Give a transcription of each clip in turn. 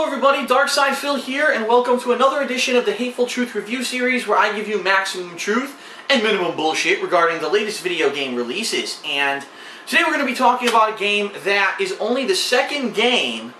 Hello everybody, Darkside Phil here, and welcome to another edition of the Hateful Truth review series where I give you maximum truth and minimum bullshit regarding the latest video game releases. And today we're going to be talking about a game that is only the second game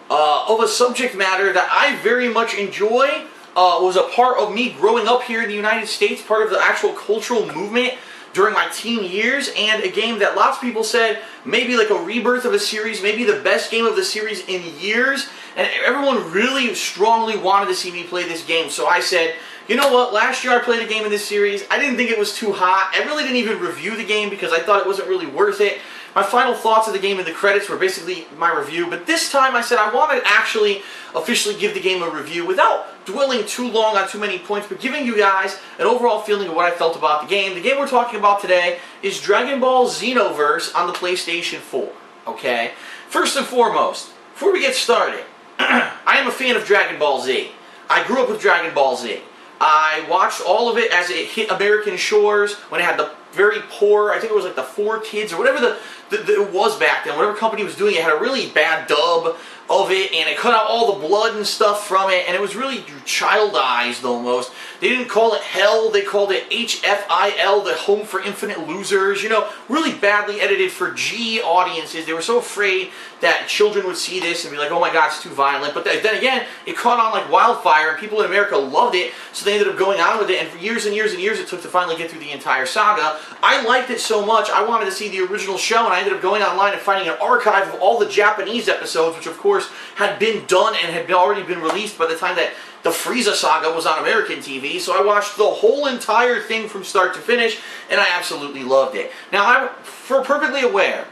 of a subject matter that I very much enjoy, was a part of me growing up here in the United States, part of the actual cultural movement during my teen years, and a game that lots of people said maybe like a rebirth of a series, maybe the best game of the series in years, and everyone really strongly wanted to see me play this game. So I said, you know what, last year I played a game in this series, I didn't think it was too hot, I really didn't even review the game because I thought it wasn't really worth it. My final thoughts of the game in the credits were basically my review, but this time I said I want to actually officially give the game a review without dwelling too long on too many points, but giving you guys an overall feeling of what I felt about the game. The game we're talking about today is Dragonball Xenoverse on the PlayStation 4, okay? First and foremost, before we get started, I am a fan of Dragon Ball Z. I grew up with Dragon Ball Z. I watched all of it as it hit American shores when it had the very poor, I think it was like the 4Kids or whatever it was back then, whatever company was doing it, had a really bad dub of it, and it cut out all the blood and stuff from it, and it was really childized almost. They didn't call it Hell, they called it HFIL, the Home for Infinite Losers, you know, really badly edited for G audiences. They were so afraid that children would see this and be like, oh my god, it's too violent. But then again, it caught on like wildfire, and people in America loved it, so they ended up going on with it, and for years and years and years it took to finally get through the entire saga. I liked it so much, I wanted to see the original show, and I ended up going online and finding an archive of all the Japanese episodes, which of course had been done and had already been released by the time that the Frieza saga was on American TV. So I watched the whole entire thing from start to finish, and I absolutely loved it. Now, I'm perfectly aware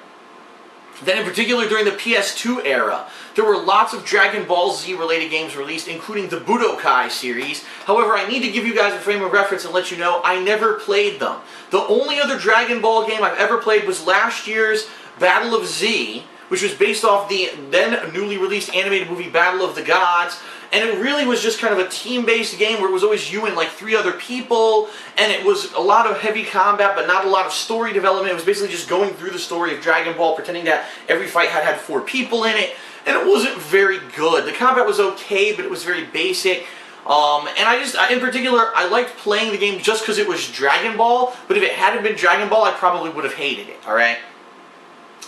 that in particular during the PS2 era, there were lots of Dragon Ball Z related games released, including the Budokai series. However, I need to give you guys a frame of reference and let you know I never played them. The only other Dragon Ball game I've ever played was last year's Battle of Z, which was based off the then newly released animated movie Battle of the Gods. And it really was just kind of a team-based game where it was always you and like 3 other people, and it was a lot of heavy combat but not a lot of story development. It was basically just going through the story of Dragon Ball, pretending that every fight had 4 people in it, and it wasn't very good. The combat was okay, but it was very basic. And in particular, I liked playing the game just because it was Dragon Ball, but if it hadn't been Dragon Ball, I probably would have hated it, alright?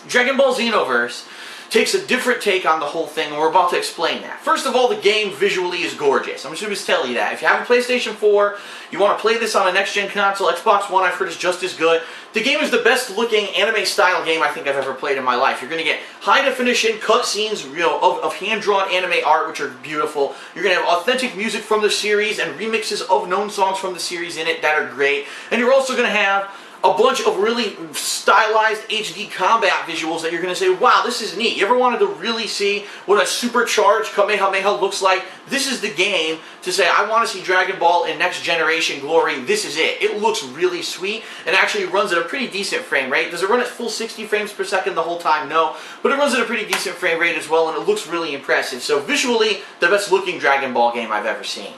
Dragon Ball Xenoverse takes a different take on the whole thing, and we're about to explain that. First of all, the game visually is gorgeous. I'm just going to tell you that. If you have a PlayStation 4, you want to play this on a next-gen console, Xbox One, I've heard is just as good. The game is the best-looking anime-style game I think I've ever played in my life. You're going to get high-definition cutscenes, you know, of hand-drawn anime art, which are beautiful. You're going to have authentic music from the series and remixes of known songs from the series in it that are great. And you're also going to have a bunch of really stylized HD combat visuals that you're going to say, wow, this is neat. You ever wanted to really see what a supercharged Kamehameha looks like? This is the game to say, I want to see Dragon Ball in next generation glory. This is it. It looks really sweet and actually runs at a pretty decent frame rate. Does it run at full 60 frames per second the whole time? No. But it runs at a pretty decent frame rate as well, and it looks really impressive. So visually, the best looking Dragon Ball game I've ever seen.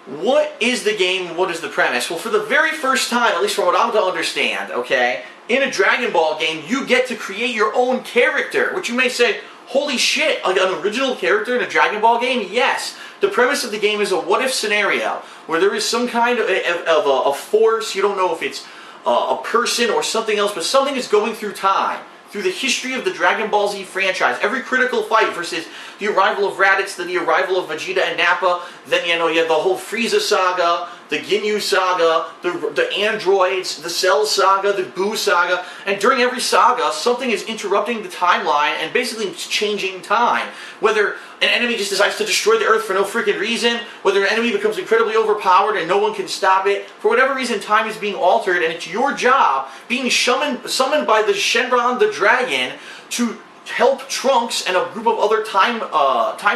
What is the game? What is the premise? Well, for the very first time, at least from what I'm to understand, okay, in a Dragon Ball game, you get to create your own character, which you may say, holy shit, like an original character in a Dragon Ball game? Yes. The premise of the game is a what-if scenario where there is some kind of a force. You don't know if it's a person or something else, but something is going through time, through the history of the Dragon Ball Z franchise. Every critical fight versus the arrival of Raditz, then the arrival of Vegeta and Nappa, then, you know, you have the whole Frieza saga, the Ginyu saga, the androids, the Cell saga, the Buu saga, and during every saga, something is interrupting the timeline and basically changing time. Whether an enemy just decides to destroy the Earth for no freaking reason, whether an enemy becomes incredibly overpowered and no one can stop it, for whatever reason, time is being altered, and it's your job, being summoned by the Shenron the Dragon, to help Trunks and a group of other time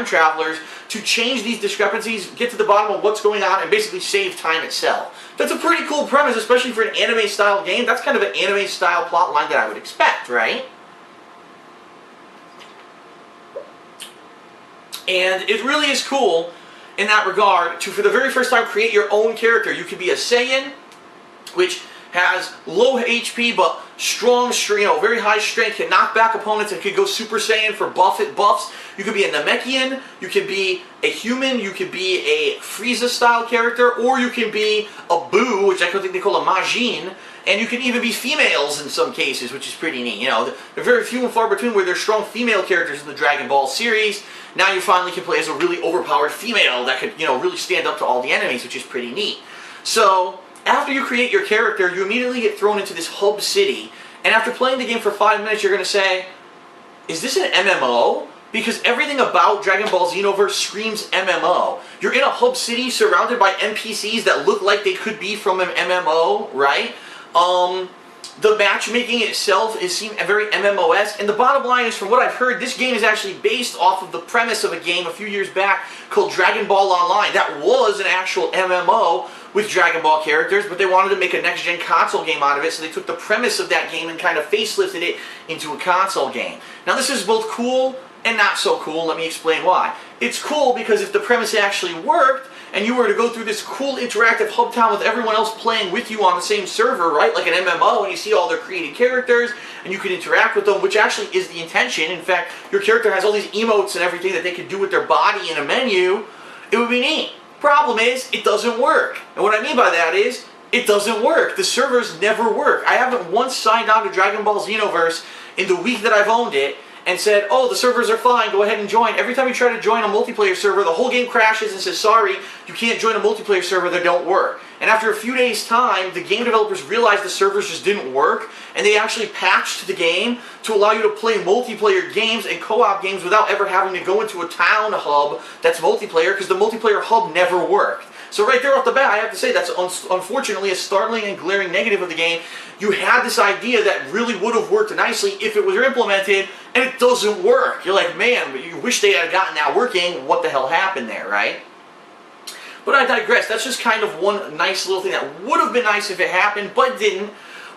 travelers to change these discrepancies, get to the bottom of what's going on, and basically save time itself. That's a pretty cool premise, especially for an anime-style game. That's kind of an anime-style plot line that I would expect, right? And it really is cool in that regard to, for the very first time, create your own character. You could be a Saiyan, which has low HP but strong, very high strength, can knock back opponents, and can go Super Saiyan for buffs. You could be a Namekian, you could be a human, you could be a Frieza-style character, or you can be a Boo, which I think they call a Majin, and you can even be females in some cases, which is pretty neat. They're very few and far between where there's strong female characters in the Dragon Ball series. Now you finally can play as a really overpowered female that could, really stand up to all the enemies, which is pretty neat. So, after you create your character, you immediately get thrown into this hub city, and after playing the game for 5 minutes, you're going to say, is this an MMO? Because everything about Dragon Ball Xenoverse screams MMO. You're in a hub city surrounded by NPCs that look like they could be from an MMO, right? The matchmaking itself is very MMO-esque, and the bottom line is, from what I've heard, this game is actually based off of the premise of a game a few years back called Dragon Ball Online. That was an actual MMO with Dragon Ball characters, but they wanted to make a next-gen console game out of it, so they took the premise of that game and kind of facelifted it into a console game. Now, this is both cool and not so cool. Let me explain why. It's cool because if the premise actually worked, and you were to go through this cool interactive hub town with everyone else playing with you on the same server, right, like an MMO, and you see all their created characters, and you can interact with them, which actually is the intention. In fact, your character has all these emotes and everything that they can do with their body in a menu. It would be neat. Problem is, it doesn't work. And what I mean by that is, it doesn't work. The servers never work. I haven't once signed on to Dragon Ball Xenoverse in the week that I've owned it and said, oh, the servers are fine, go ahead and join. Every time you try to join a multiplayer server, the whole game crashes and says, sorry, you can't join a multiplayer server, they don't work. And after a few days' time, the game developers realized the servers just didn't work, and they actually patched the game to allow you to play multiplayer games and co-op games without ever having to go into a town hub that's multiplayer, because the multiplayer hub never worked. So right there off the bat, I have to say that's unfortunately a startling and glaring negative of the game. You had this idea that really would have worked nicely if it was implemented, and it doesn't work. You're like, man, but you wish they had gotten that working. What the hell happened there, right? But I digress. That's just kind of one nice little thing that would have been nice if it happened, but didn't.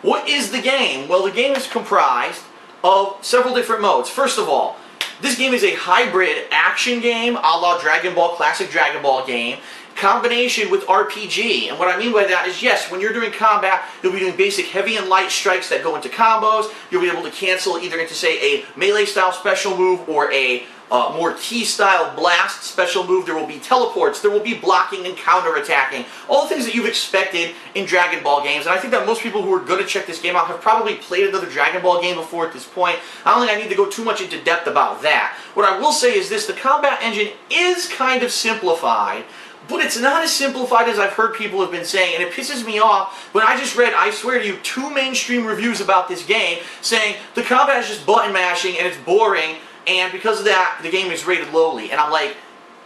What is the game? Well, the game is comprised of several different modes. First of all, this game is a hybrid action game, a la Dragon Ball, classic Dragon Ball game, combination with RPG. And what I mean by that is, yes, when you're doing combat, you'll be doing basic heavy and light strikes that go into combos. You'll be able to cancel either into, say, a melee-style special move or a more T-style blast special move. There will be teleports. There will be blocking and counter-attacking. All the things that you've expected in Dragon Ball games. And I think that most people who are going to check this game out have probably played another Dragon Ball game before at this point. I don't think I need to go too much into depth about that. What I will say is this: the combat engine is kind of simplified, but it's not as simplified as I've heard people have been saying, and it pisses me off when I just read, I swear to you, 2 mainstream reviews about this game saying the combat is just button mashing and it's boring, and because of that, the game is rated lowly. And I'm like,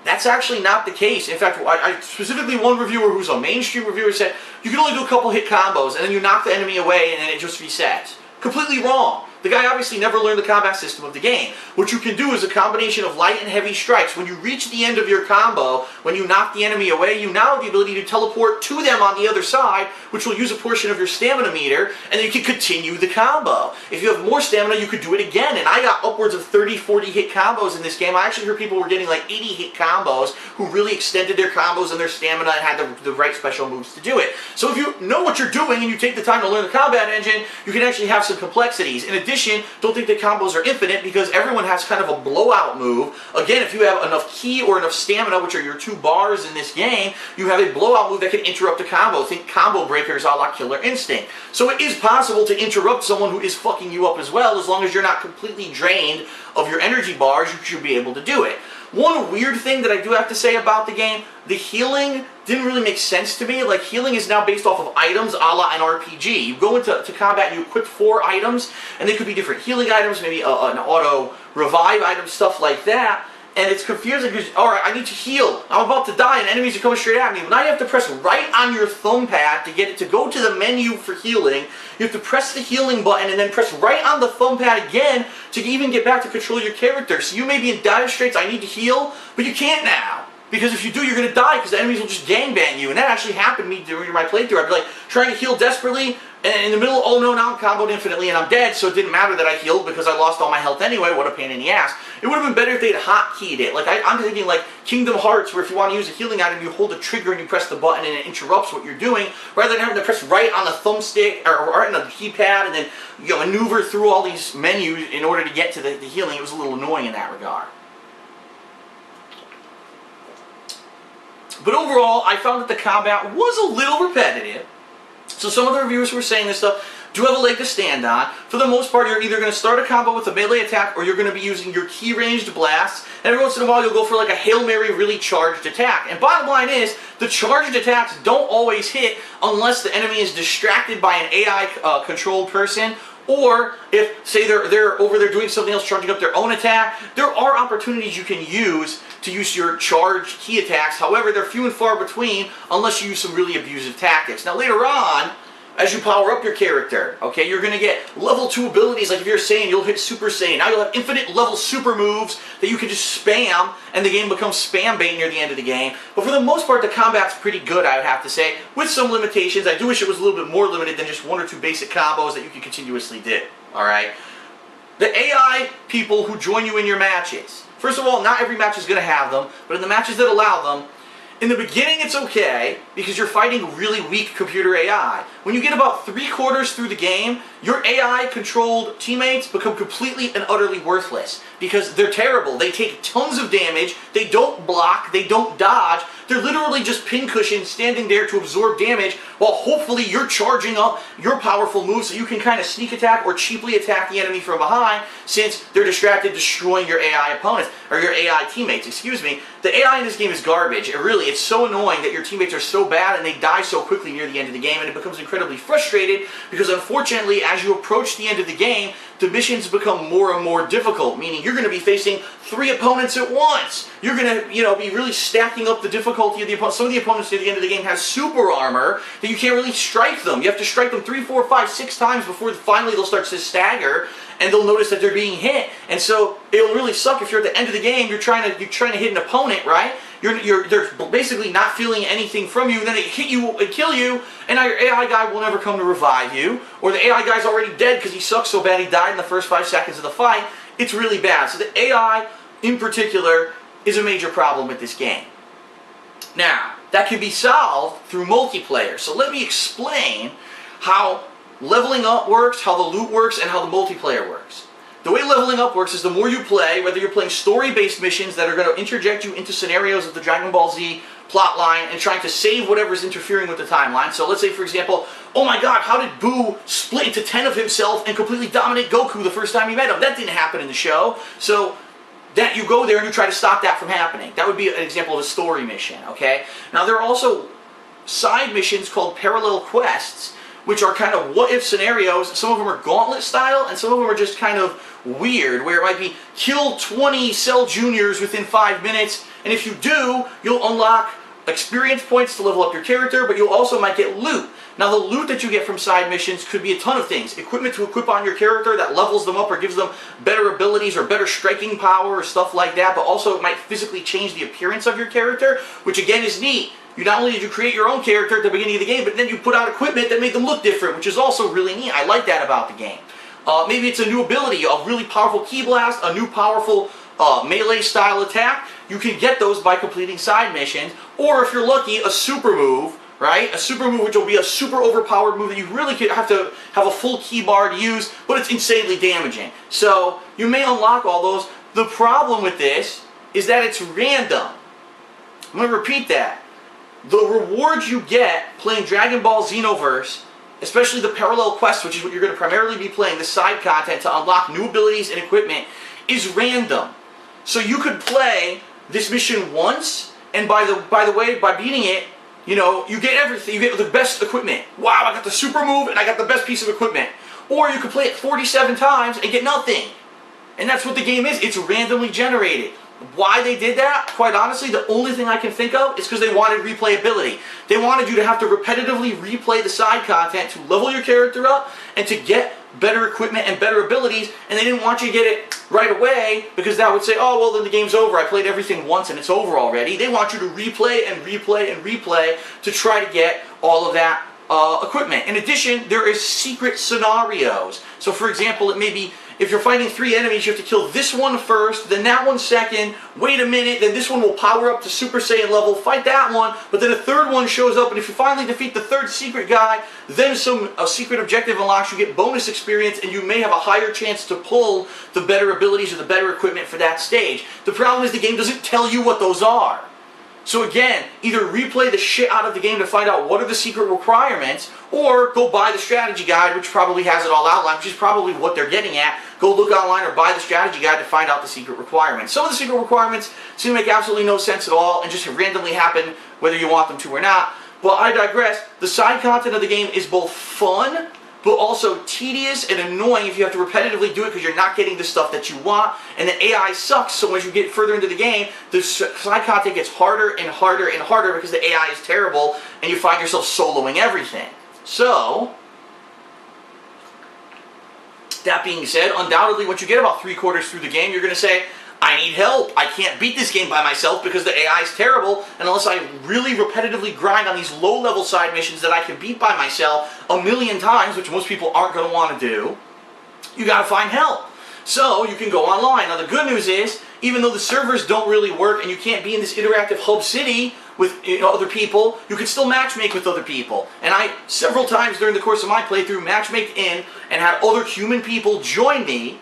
that's actually not the case. In fact, I specifically, one reviewer who's a mainstream reviewer said, you can only do a couple hit combos, and then you knock the enemy away, and then it just resets. Completely wrong. The guy obviously never learned the combat system of the game. What you can do is a combination of light and heavy strikes. When you reach the end of your combo, when you knock the enemy away, you now have the ability to teleport to them on the other side, which will use a portion of your stamina meter, and then you can continue the combo. If you have more stamina, you could do it again, and I got upwards of 30, 40 hit combos in this game. I actually heard people were getting like 80 hit combos who really extended their combos and their stamina and had the right special moves to do it. So if you know what you're doing and you take the time to learn the combat engine, you can actually have some complexities. In addition, don't think that combos are infinite, because everyone has kind of a blowout move. Again, if you have enough ki or enough stamina, which are your 2 bars in this game, you have a blowout move that can interrupt a combo. Think combo breakers a la Killer Instinct. So it is possible to interrupt someone who is fucking you up as well. As long as you're not completely drained of your energy bars, you should be able to do it. One weird thing that I do have to say about the game, the healing didn't really make sense to me. Like, healing is now based off of items a la an RPG. You go into combat and you equip 4 items, and they could be different healing items, maybe an auto revive item, stuff like that. And it's confusing because, alright, I need to heal. I'm about to die and enemies are coming straight at me. Now you have to press right on your thumb pad to get it to go to the menu for healing. You have to press the healing button and then press right on the thumb pad again to even get back to control your character. So you may be in dire straits, I need to heal, but you can't now. Because if you do, you're going to die because the enemies will just gangbang you. And that actually happened to me during my playthrough. I'd be like trying to heal desperately, and in the middle, oh no, now I'm comboed infinitely and I'm dead, so it didn't matter that I healed because I lost all my health anyway. What a pain in the ass. It would have been better if they'd hotkeyed it. Like, I'm thinking like Kingdom Hearts, where if you want to use a healing item, you hold the trigger and you press the button and it interrupts what you're doing, rather than having to press right on the thumbstick or right on the keypad and then maneuver through all these menus in order to get to the healing. It was a little annoying in that regard. But overall, I found that the combat was a little repetitive. So some of the reviewers who were saying this stuff do have a leg to stand on. For the most part, you're either going to start a combo with a melee attack or you're going to be using your key-ranged blasts. And every once in a while, you'll go for like a Hail Mary really charged attack. And bottom line is, the charged attacks don't always hit unless the enemy is distracted by an AI-controlled person, or if, say, they're over there doing something else, charging up their own attack. There are opportunities you can use to use your charged key attacks. However, they're few and far between unless you use some really abusive tactics. Now, later on, as you power up your character, okay, you're going to get level 2 abilities. Like if you're Saiyan, you'll hit Super Saiyan. Now you'll have infinite level super moves that you can just spam, and the game becomes spam bait near the end of the game. But for the most part, the combat's pretty good, I would have to say, with some limitations. I do wish it was a little bit more limited than just 1 or 2 basic combos that you can continuously do, alright? The AI people who join you in your matches. First of all, not every match is going to have them, but in the matches that allow them, in the beginning it's okay, because you're fighting really weak computer AI. When you get about 3/4 through the game, your AI-controlled teammates become completely and utterly worthless, because they're terrible. They take tons of damage, they don't block, they don't dodge, they're literally just pincushions standing there to absorb damage, while hopefully you're charging up your powerful moves so you can kind of sneak attack or cheaply attack the enemy from behind, since they're distracted destroying your AI opponents, or your AI teammates, excuse me. The AI in this game is garbage. It's so annoying that your teammates are so bad and they die so quickly near the end of the game, and it becomes incredibly frustrated because unfortunately, as you approach the end of the game, the missions become more and more difficult, meaning you're going to be facing 3 opponents at once. You're going to, be really stacking up the difficulty of the opponents. Some of the opponents at the end of the game have super armor that you can't really strike them. You have to strike them 3, 4, 5, 6 times before finally they'll start to stagger, and they'll notice that they're being hit. And so it'll really suck if you're at the end of the game, you're trying to hit an opponent, right? They're basically not feeling anything from you, and then they hit you and kill you, and now your AI guy will never come to revive you, or the AI guy's already dead because he sucks so bad he died in the first 5 seconds of the fight. It's really bad. So the AI, in particular, is a major problem with this game. Now, that can be solved through multiplayer. So let me explain how leveling up works, how the loot works, and how the multiplayer works. The way leveling up works is the more you play, whether you're playing story-based missions that are going to interject you into scenarios of the Dragon Ball Z plotline and trying to save whatever's interfering with the timeline. So let's say, for example, oh my god, how did Boo split into 10 of himself and completely dominate Goku the first time he met him? That didn't happen in the show. So that you go there and you try to stop that from happening. That would be an example of a story mission, okay? Now there are also side missions called parallel quests, which are kind of what-if scenarios. Some of them are gauntlet style, and some of them are just kind of weird, where it might be kill 20 Cell Juniors within 5 minutes, and if you do, you'll unlock experience points to level up your character, but you also might get loot. Now the loot that you get from side missions could be a ton of things. Equipment to equip on your character that levels them up or gives them better abilities or better striking power or stuff like that, but also it might physically change the appearance of your character, which again is neat. Not only did you create your own character at the beginning of the game, but then you put out equipment that made them look different, which is also really neat. I like that about the game. Maybe it's a new ability, a really powerful Ki Blast, a new powerful melee-style attack. You can get those by completing side missions, or if you're lucky, a super move, right? A super move which will be a super overpowered move that you really could have to have a full key bar to use, but it's insanely damaging. So you may unlock all those. The problem with this is that it's random. I'm going to repeat that. The rewards you get playing Dragon Ball Xenoverse, especially the parallel quest, which is what you're going to primarily be playing, the side content to unlock new abilities and equipment, is random. So you could play this mission once, and by the way, by beating it, you get everything. You get the best equipment. Wow, I got the super move and I got the best piece of equipment. Or you could play it 47 times and get nothing. And that's what the game is. It's randomly generated. Why they did that, quite honestly, the only thing I can think of is because they wanted replayability. They wanted you to have to repetitively replay the side content to level your character up and to get better equipment and better abilities, and they didn't want you to get it right away because that would say, oh, well, then the game's over. I played everything once and it's over already. They want you to replay and replay and replay to try to get all of that equipment. In addition, there is secret scenarios. So, for example, it may be if you're fighting 3 enemies, you have to kill this one first, then that one second, wait a minute, then this one will power up to Super Saiyan level, fight that one, but then a third one shows up, and if you finally defeat the third secret guy, then a secret objective unlocks, you get bonus experience, and you may have a higher chance to pull the better abilities or the better equipment for that stage. The problem is the game doesn't tell you what those are. So again, either replay the shit out of the game to find out what are the secret requirements, or go buy the strategy guide, which probably has it all outlined, which is probably what they're getting at. Go look online or buy the strategy guide to find out the secret requirements. Some of the secret requirements seem to make absolutely no sense at all and just randomly happen whether you want them to or not. But I digress. The side content of the game is both fun, but also tedious and annoying if you have to repetitively do it because you're not getting the stuff that you want, and the AI sucks, so as you get further into the game, the side content gets harder and harder and harder because the AI is terrible, and you find yourself soloing everything. So, that being said, undoubtedly, once you get about 3/4 through the game, you're going to say, I need help. I can't beat this game by myself because the AI is terrible, and unless I really repetitively grind on these low-level side missions that I can beat by myself a million times, which most people aren't going to want to do, you got to find help. So you can go online. Now the good news is, even though the servers don't really work and you can't be in this interactive hub city with other people, you can still matchmake with other people. And I, several times during the course of my playthrough, matchmaked in and had other human people join me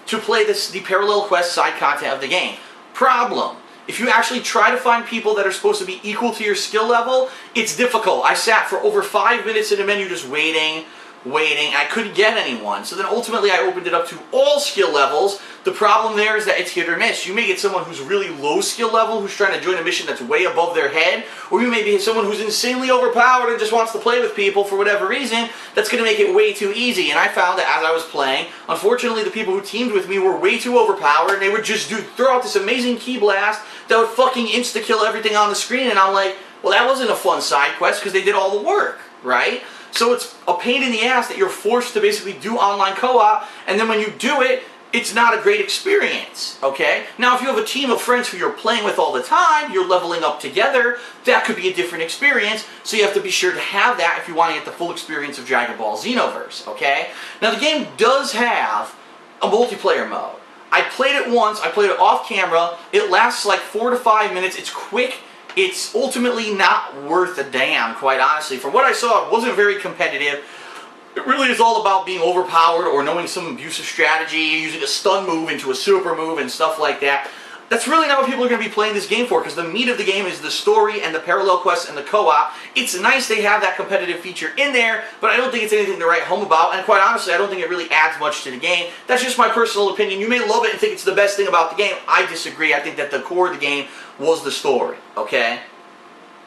to play the parallel quest side content of the game. Problem: if you actually try to find people that are supposed to be equal to your skill level, it's difficult. I sat for over 5 minutes in a menu just waiting. I couldn't get anyone. So then ultimately I opened it up to all skill levels. The problem there is that it's hit or miss. You may get someone who's really low skill level who's trying to join a mission that's way above their head, or you may be someone who's insanely overpowered and just wants to play with people for whatever reason. That's going to make it way too easy. And I found that as I was playing, unfortunately the people who teamed with me were way too overpowered, and they would just throw out this amazing key blast that would fucking insta-kill everything on the screen, and I'm like, well, that wasn't a fun side quest because they did all the work, right? So it's a pain in the ass that you're forced to basically do online co-op, and then when you do it, it's not a great experience, okay? Now, if you have a team of friends who you're playing with all the time, you're leveling up together, that could be a different experience, so you have to be sure to have that if you want to get the full experience of Dragonball Xenoverse, okay? Now, the game does have a multiplayer mode. I played it once, I played it off camera, it lasts like 4 to 5 minutes, it's quick. It's ultimately not worth a damn, quite honestly. From what I saw, it wasn't very competitive. It really is all about being overpowered or knowing some abusive strategy, using a stun move into a super move and stuff like that. That's really not what people are going to be playing this game for, because the meat of the game is the story and the parallel quests and the co-op. It's nice they have that competitive feature in there, but I don't think it's anything to write home about, and quite honestly, I don't think it really adds much to the game. That's just my personal opinion. You may love it and think it's the best thing about the game. I disagree. I think that the core of the game was the story, okay?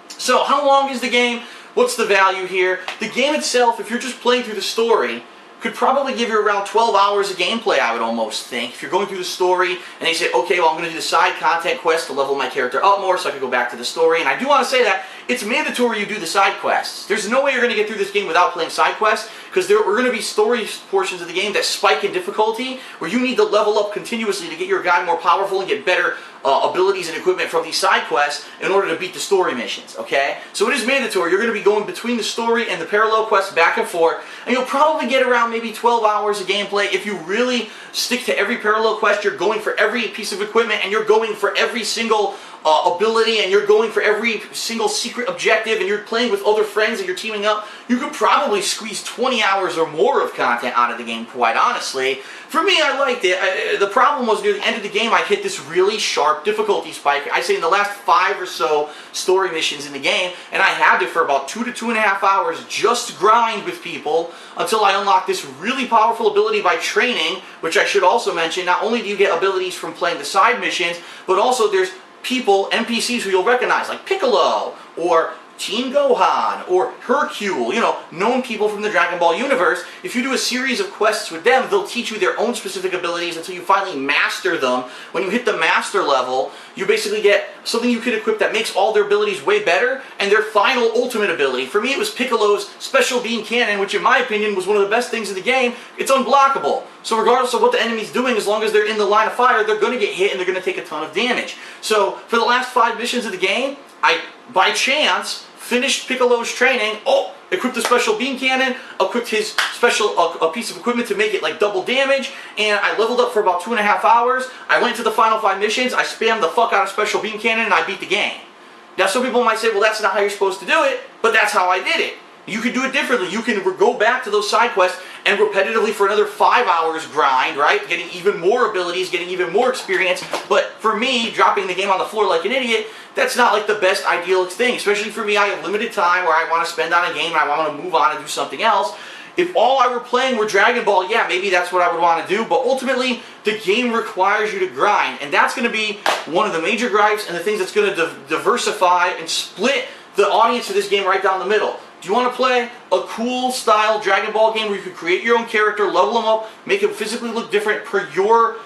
So, how long is the game? What's the value here? The game itself, if you're just playing through the story, could probably give you around 12 hours of gameplay, I would almost think. If you're going through the story and they say, okay, well, I'm going to do the side content quest to level my character up more so I can go back to the story. And I do want to say that it's mandatory you do the side quests. There's no way you're going to get through this game without playing side quests, because there are going to be story portions of the game that spike in difficulty where you need to level up continuously to get your guy more powerful and get better abilities and equipment from these side quests in order to beat the story missions, okay? So it is mandatory. You're going to be going between the story and the parallel quests back and forth, and you'll probably get around maybe 12 hours of gameplay if you really stick to every parallel quest. You're going for every piece of equipment, and you're going for every single ability, and you're going for every single secret objective, and you're playing with other friends and you're teaming up. You could probably squeeze 20 hours or more of content out of the game, quite honestly. For me, I liked it. The problem was near the end of the game, I hit this really sharp difficulty spike. I'd say in the last 5 or so story missions in the game, and I had to for about 2 to 2.5 hours just grind with people until I unlocked this really powerful ability by training, which I should also mention. Not only do you get abilities from playing the side missions, but also there's people, NPCs who you'll recognize, like Piccolo, or Teen Gohan or Hercule, known people from the Dragon Ball universe. If you do a series of quests with them, they'll teach you their own specific abilities until you finally master them. When you hit the master level, you basically get something you can equip that makes all their abilities way better, and their final ultimate ability. For me, it was Piccolo's Special Beam Cannon, which in my opinion was one of the best things in the game. It's unblockable. So regardless of what the enemy's doing, as long as they're in the line of fire, they're going to get hit and they're going to take a ton of damage. So for the last 5 missions of the game, I, by chance, finished Piccolo's training. Oh, equipped the Special Beam Cannon, equipped his special a piece of equipment to make it like double damage, and I leveled up for about 2.5 hours. I went to the final 5 missions, I spammed the fuck out of Special Beam Cannon, and I beat the game. Now some people might say, well, that's not how you're supposed to do it, but that's how I did it. You can do it differently. You can go back to those side quests and repetitively for another 5 hours grind, right? Getting even more abilities, getting even more experience. But for me, dropping the game on the floor like an idiot, that's not like the best ideal thing. Especially for me, I have limited time where I want to spend on a game and I want to move on and do something else. If all I were playing were Dragon Ball, yeah, maybe that's what I would want to do. But ultimately, the game requires you to grind. And that's going to be one of the major gripes and the things that's going to diversify and split the audience of this game right down the middle. Do you want to play a cool style Dragon Ball game where you can create your own character, level them up, make it physically look different per your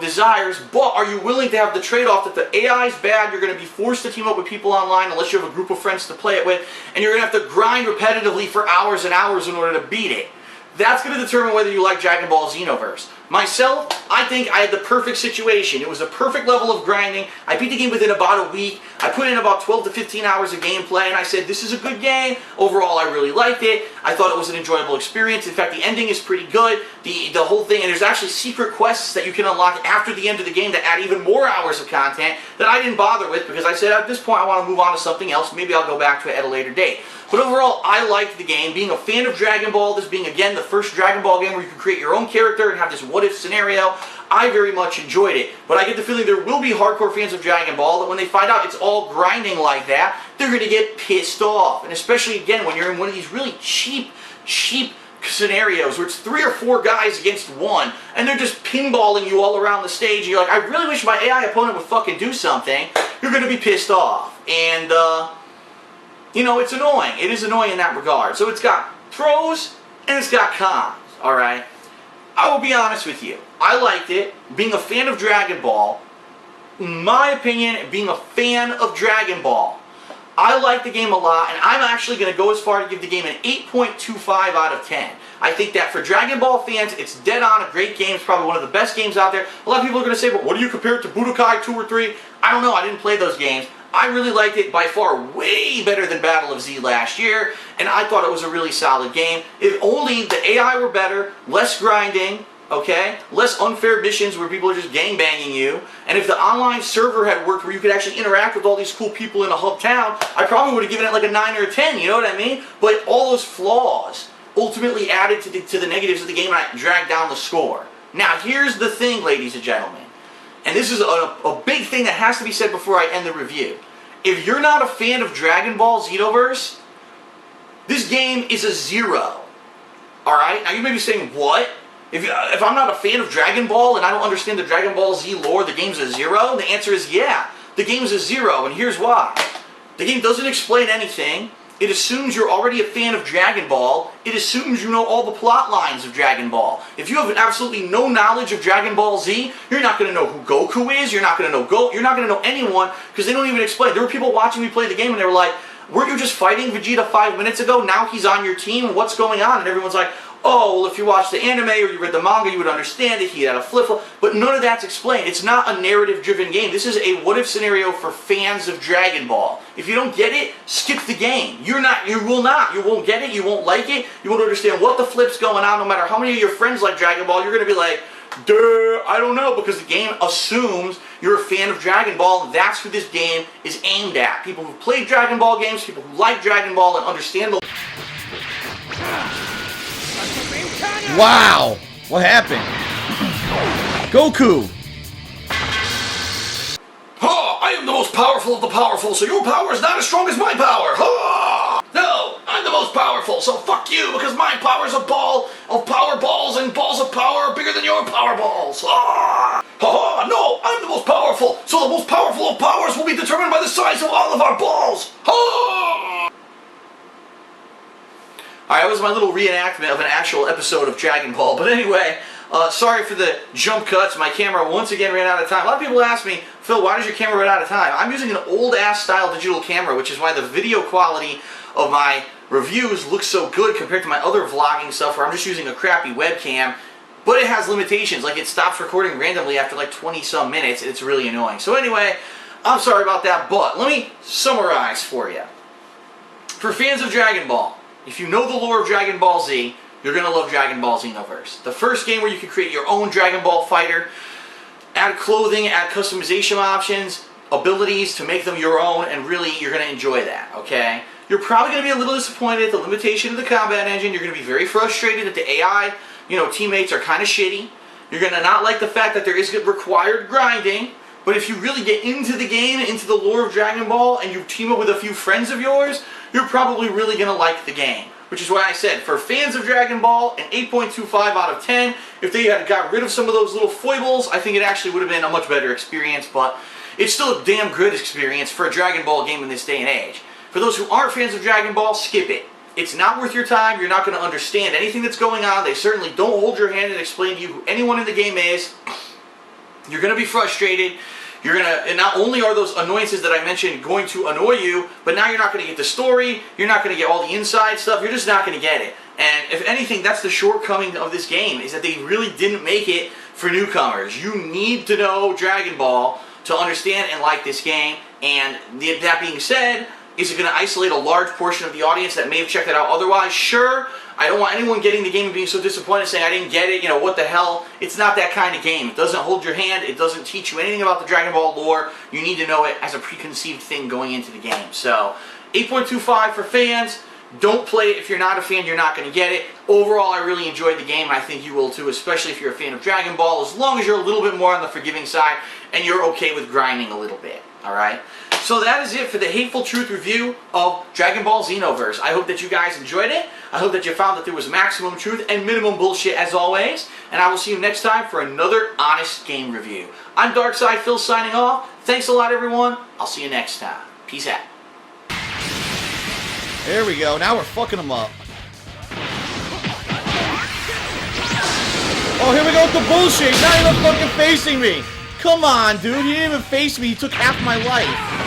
desires, but are you willing to have the trade-off that the AI is bad, you're going to be forced to team up with people online unless you have a group of friends to play it with, and you're going to have to grind repetitively for hours and hours in order to beat it? That's going to determine whether you like Dragon Ball Xenoverse. Myself, I think I had the perfect situation. It was a perfect level of grinding. I beat the game within about a week. I put in about 12 to 15 hours of gameplay, and I said, this is a good game. Overall, I really liked it. I thought it was an enjoyable experience. In fact, the ending is pretty good. The whole thing, and there's actually secret quests that you can unlock after the end of the game to add even more hours of content that I didn't bother with because I said, at this point, I want to move on to something else. Maybe I'll go back to it at a later date. But overall, I liked the game. Being a fan of Dragon Ball, this being, again, the first Dragon Ball game where you can create your own character and have this what-if scenario, I very much enjoyed it. But I get the feeling there will be hardcore fans of Dragon Ball that when they find out it's all grinding like that, they're going to get pissed off. And especially, again, when you're in one of these really cheap scenarios where it's 3 or 4 guys against one, and they're just pinballing you all around the stage, and you're like, I really wish my AI opponent would fucking do something, you're going to be pissed off. And, it's annoying. It is annoying in that regard. So it's got pros and it's got cons, alright? I will be honest with you. I liked it. Being a fan of Dragon Ball, in my opinion, being a fan of Dragon Ball, I like the game a lot, and I'm actually going to go as far to give the game an 8.25 out of 10. I think that for Dragon Ball fans, it's dead on, a great game. It's probably one of the best games out there. A lot of people are going to say, but what do you compare it to Budokai 2 or 3? I don't know. I didn't play those games. I really liked it, by far way better than Battle of Z last year, and I thought it was a really solid game. If only the AI were better, less grinding, okay? Less unfair missions where people are just gangbanging you, and if the online server had worked where you could actually interact with all these cool people in a hub town, I probably would have given it like a 9 or a 10, you know what I mean? But all those flaws ultimately added to the negatives of the game, and I dragged down the score. Now, here's the thing, ladies and gentlemen. And this is a big thing that has to be said before I end the review. If you're not a fan of Dragon Ball Xenoverse, this game is a 0. Alright? Now you may be saying, what? If I'm not a fan of Dragon Ball and I don't understand the Dragon Ball Z lore, the game's a 0? The answer is yeah. The game's a 0, and here's why. The game doesn't explain anything. It assumes you're already a fan of Dragon Ball. It assumes you know all the plot lines of Dragon Ball. If you have absolutely no knowledge of Dragon Ball Z, you're not going to know who Goku is, you're not going to know you're not going to know anyone, because they don't even explain. There were people watching me play the game and they were like, weren't you just fighting Vegeta 5 minutes ago? Now he's on your team? What's going on? And everyone's like, oh, well, if you watched the anime or you read the manga, you would understand it. He had a flip-flop. But none of that's explained. It's not a narrative-driven game. This is a what-if scenario for fans of Dragon Ball. If you don't get it, skip the game. You won't get it. You won't like it. You won't understand what the flip's going on. No matter how many of your friends like Dragon Ball, you're going to be like, duh, I don't know, because the game assumes you're a fan of Dragon Ball, and that's who this game is aimed at. People who play Dragon Ball games, people who like Dragon Ball and understand the... Wow! What happened? Goku! Ha! I am the most powerful of the powerful, so your power is not as strong as my power! Ha! No! I'm the most powerful, so fuck you, because my power is a ball of power balls, and balls of power are bigger than your power balls! Ha! Ha! No! I'm the most powerful, so So the most powerful of powers will be determined by the size of all of our balls. Alright, that was my little reenactment of an actual episode of Dragon Ball. But anyway, sorry for the jump cuts. My camera once again ran out of time. A lot of people ask me, Phil, why does your camera run out of time? I'm using an old-ass style digital camera, which is why the video quality of my reviews looks so good compared to my other vlogging stuff where I'm just using a crappy webcam. But it has limitations, like it stops recording randomly after like 20-some minutes, and it's really annoying. So anyway, I'm sorry about that, but let me summarize for you. For fans of Dragon Ball, if you know the lore of Dragon Ball Z, you're going to love Dragon Ball Xenoverse. The first game where you can create your own Dragon Ball fighter, add clothing, add customization options, abilities to make them your own, and really you're going to enjoy that, okay? You're probably going to be a little disappointed at the limitation of the combat engine. You're going to be very frustrated that the AI, teammates are kind of shitty. You're going to not like the fact that there is required grinding. But if you really get into the game, into the lore of Dragon Ball, and you team up with a few friends of yours, you're probably really going to like the game. Which is why I said, for fans of Dragon Ball, an 8.25 out of 10. If they had got rid of some of those little foibles, I think it actually would have been a much better experience. But it's still a damn good experience for a Dragon Ball game in this day and age. For those who aren't fans of Dragon Ball, skip it. It's not worth your time. You're not going to understand anything that's going on. They certainly don't hold your hand and explain to you who anyone in the game is. You're going to be frustrated. And not only are those annoyances that I mentioned going to annoy you, but now you're not going to get the story. You're not going to get all the inside stuff. You're just not going to get it. And if anything, that's the shortcoming of this game, is that they really didn't make it for newcomers. You need to know Dragon Ball to understand and like this game. And that being said, is it going to isolate a large portion of the audience that may have checked it out otherwise? Sure. I don't want anyone getting the game and being so disappointed saying, I didn't get it, what the hell. It's not that kind of game. It doesn't hold your hand. It doesn't teach you anything about the Dragon Ball lore. You need to know it as a preconceived thing going into the game. So, 8.25 for fans. Don't play it if you're not a fan. You're not going to get it. Overall, I really enjoyed the game. I think you will too, especially if you're a fan of Dragon Ball, as long as you're a little bit more on the forgiving side and you're okay with grinding a little bit. Alright? So that is it for the Hateful Truth review of Dragon Ball Xenoverse. I hope that you guys enjoyed it. I hope that you found that there was maximum truth and minimum bullshit as always. And I will see you next time for another honest game review. I'm Darkside Phil signing off. Thanks a lot, everyone. I'll see you next time. Peace out. There we go. Now we're fucking them up. Oh, here we go with the bullshit. He's not even fucking facing me. Come on, dude. He didn't even face me. He took half my life.